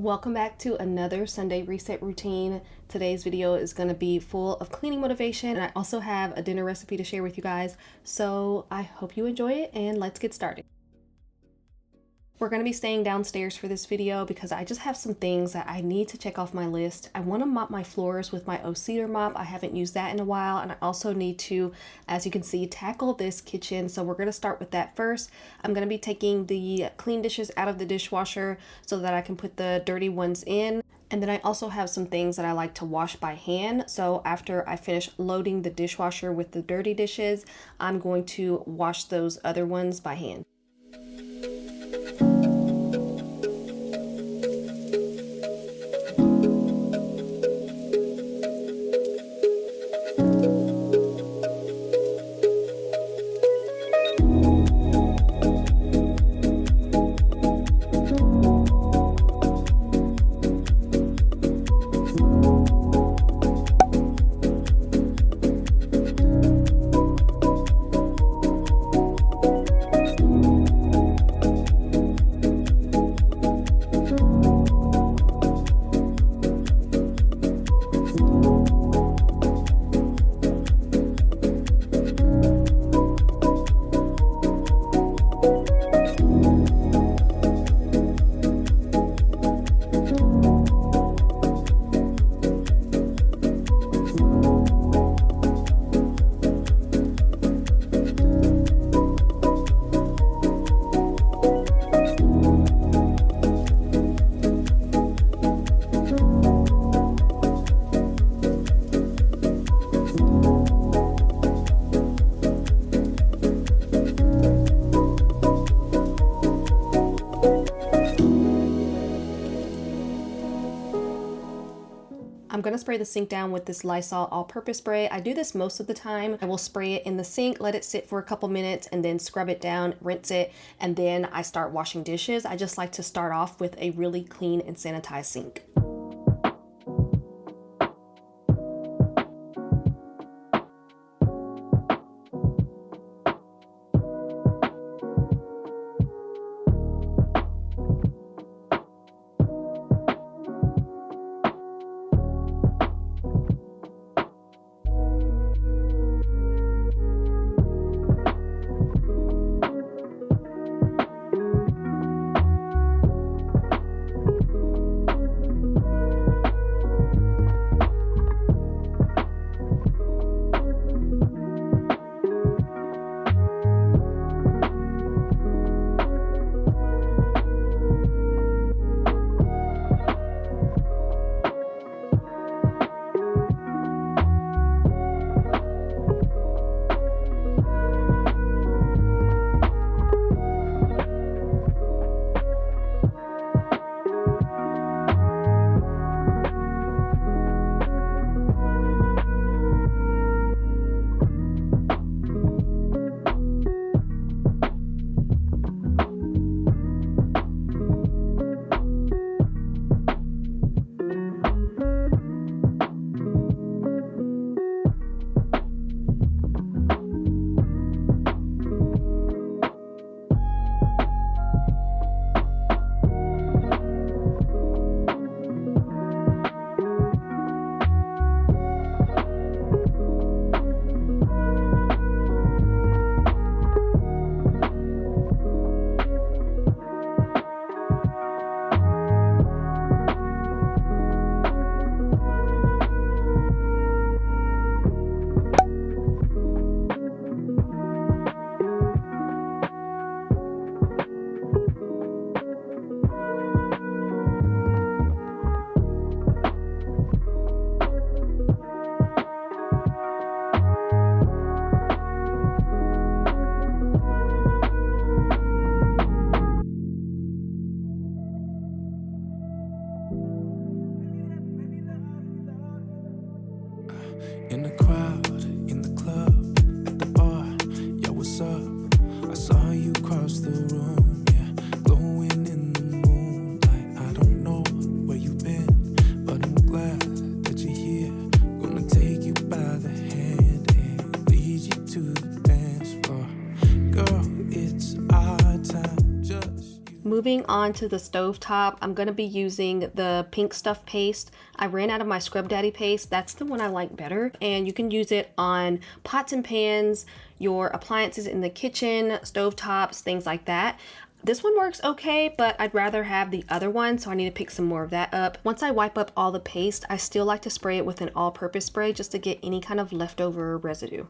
Welcome back to another Sunday reset routine. Today's video is going to be full of cleaning motivation, and I also have a dinner recipe to share with you guys. So I hope you enjoy it, and let's get started. We're going to be staying downstairs for this video because I just have some things that I need to check off my list. I want to mop my floors with my cedar mop. I haven't used that in a while, and I also need to, as you can see, tackle this kitchen. So we're going to start with that first. I'm going to be taking the clean dishes out of the dishwasher so that I can put the dirty ones in. And then I also have some things that I like to wash by hand. So after I finish loading the dishwasher with the dirty dishes, I'm going to wash those other ones by hand. I'm going to spray the sink down with this Lysol all-purpose spray. I do this most of the time. I will spray it in the sink, let it sit for a couple minutes, and then scrub it down, rinse it, and then I start washing dishes. I just like to start off with a really clean and sanitized sink. moving on to the stovetop, I'm going to be using the pink stuff paste. I ran out of my Scrub Daddy paste. That's the one I like better. And you can use it on pots and pans, your appliances in the kitchen, stovetops, things like that. This one works okay, but I'd rather have the other one, so I need to pick some more of that up. Once I wipe up all the paste, I still like to spray it with an all-purpose spray just to get any kind of leftover residue.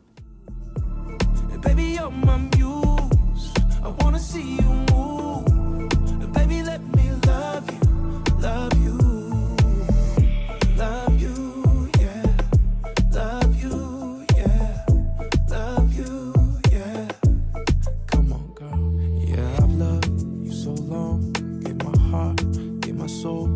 Hey, baby, you're my muse. I wanna see you move. Hey, baby, let me love you, love you, love you, yeah, love you, yeah, love you, yeah. Come on, girl. Yeah, I've loved you so long. Gave my heart, gave my soul.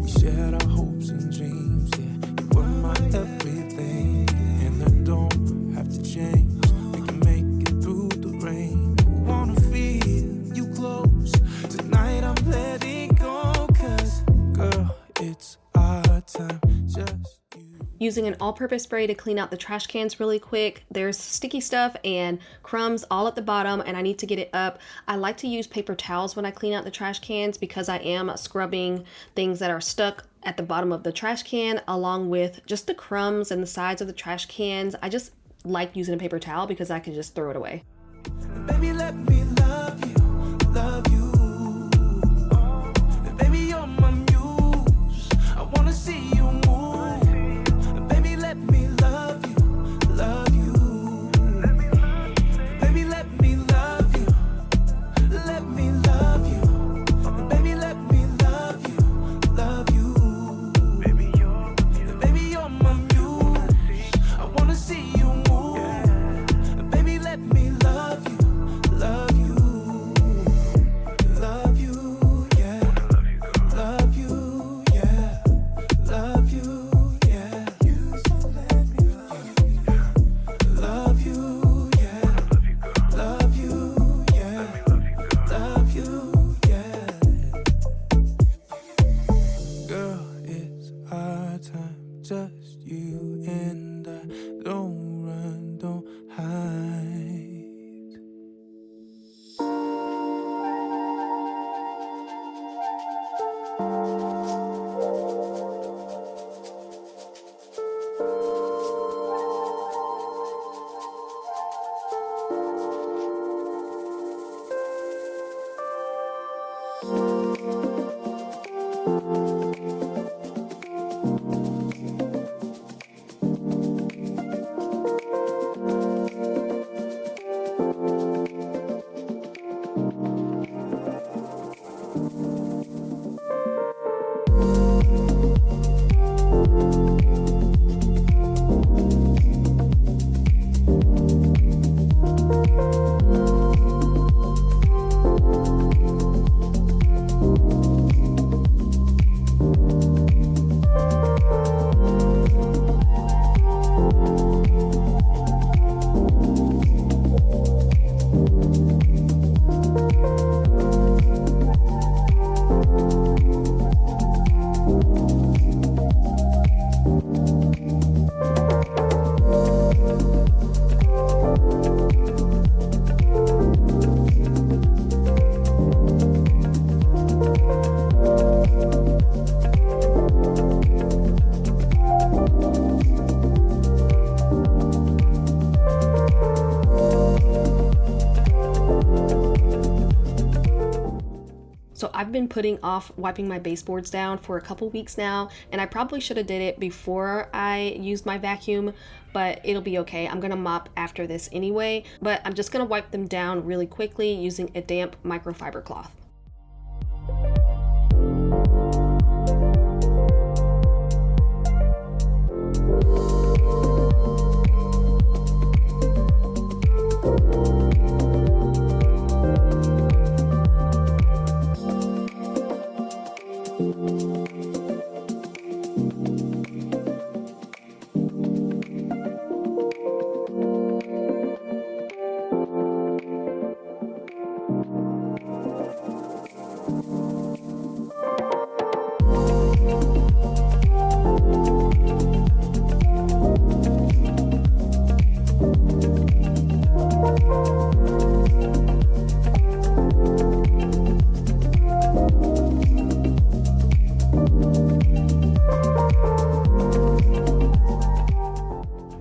We shared our hopes and dreams. Yeah, you were my everything, and I don't have to change. We can make it through the rain. I wanna feel you close. Tonight I'm letting go, 'cause girl, it's our time, just you. Using an all-purpose spray to clean out the trash cans really quick. There's sticky stuff and crumbs all at the bottom and I need to get it up. I like to use paper towels when I clean out the trash cans because I am scrubbing things that are stuck at the bottom of the trash can, along with just the crumbs and the sides of the trash cans. I just like using a paper towel because I can just throw it away. Baby, let me love you, love you. Baby, you're my muse. I wanna see you move. Baby, let me love you, love you. Baby, let me love you, let me love you. Baby, let me love you, love you. Baby, you're my muse. I wanna see you move. Baby, let me love you, love you, love you, yeah, love you, yeah, love you, yeah. You so let me love you, yeah, love you, yeah, love you, yeah. Girl, it's our time, just you and I. Don't run, don't hide. So I've been putting off wiping my baseboards down for a couple weeks now, and I probably should have did it before I used my vacuum, but it'll be okay. I'm gonna mop after this anyway, but I'm just gonna wipe them down really quickly using a damp microfiber cloth.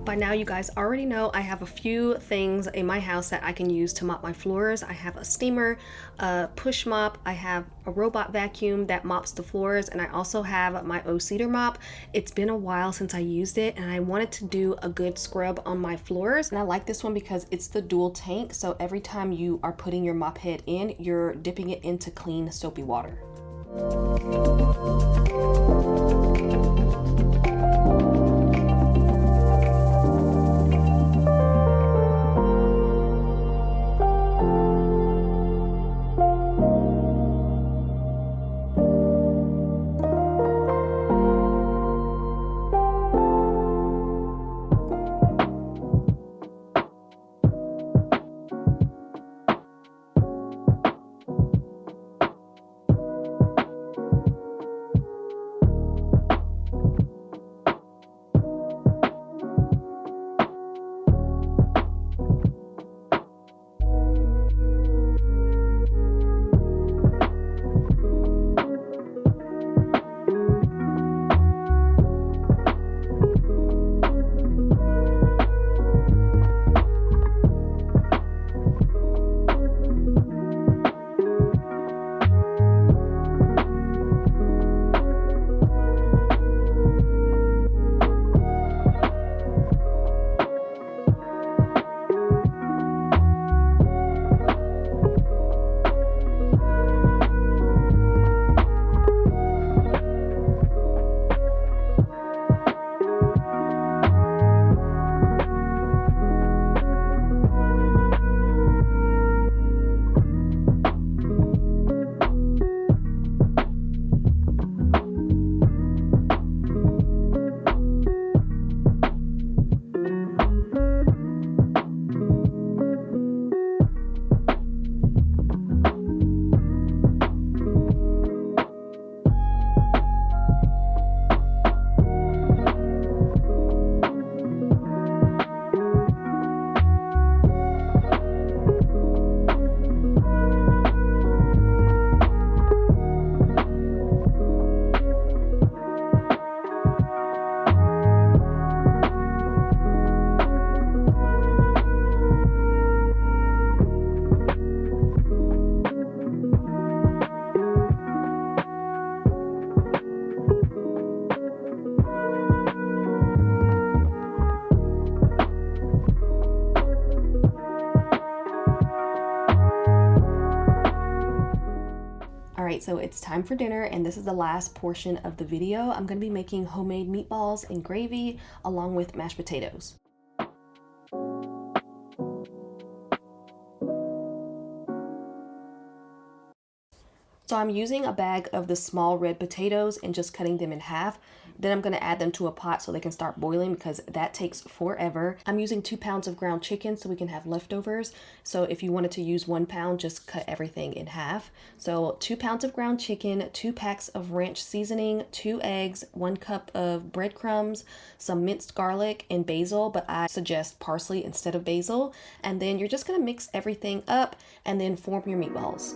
By now you guys already know I have a few things in my house that I can use to mop my floors. I have a steamer, a push mop, I have a robot vacuum that mops the floors, and I also have my O-Cedar mop. It's been a while since I used it and I wanted to do a good scrub on my floors. And I like this one because it's the dual tank, so every time you are putting your mop head in, you're dipping it into clean soapy water. Alright, so it's time for dinner and this is the last portion of the video. I'm going to be making homemade meatballs and gravy along with mashed potatoes. So I'm using a bag of the small red potatoes and just cutting them in half. Then I'm going to add them to a pot so they can start boiling because that takes forever. I'm using 2 pounds of ground chicken so we can have leftovers. So if you wanted to use 1 pound, just cut everything in half. So 2 pounds of ground chicken, 2 packs of ranch seasoning, 2 eggs, 1 cup of breadcrumbs, some minced garlic and basil, but I suggest parsley instead of basil. And then you're just going to mix everything up and then form your meatballs.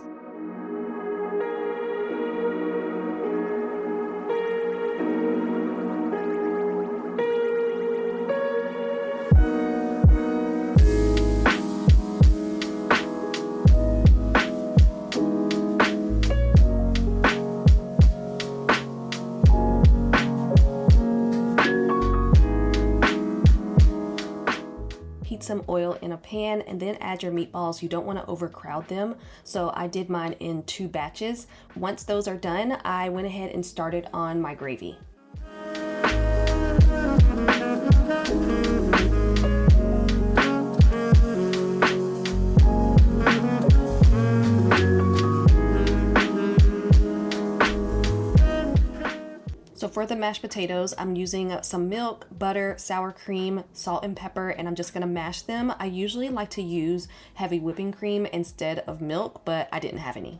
Heat some oil in a pan and then add your meatballs. You don't want to overcrowd them, so I did mine in 2 batches. Once those are done, I went ahead and started on my gravy. So for the mashed potatoes, I'm using some milk, butter, sour cream, salt and pepper, and I'm just gonna mash them. I usually like to use heavy whipping cream instead of milk, but I didn't have any.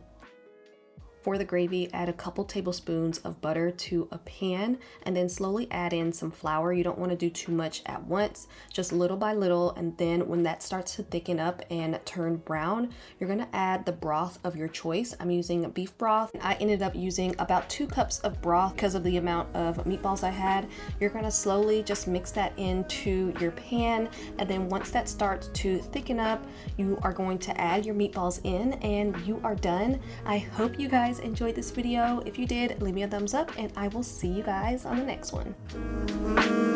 For the gravy, add a couple tablespoons of butter to a pan and then slowly add in some flour. You don't want to do too much at once, just little by little, and then when that starts to thicken up and turn brown, you're going to add the broth of your choice. I'm using beef broth. I ended up using about 2 cups of broth because of the amount of meatballs I had. You're going to slowly just mix that into your pan, and then once that starts to thicken up, you are going to add your meatballs in and you are done. I hope you guys enjoyed this video. If you did, leave me a thumbs up and I will see you guys on the next one.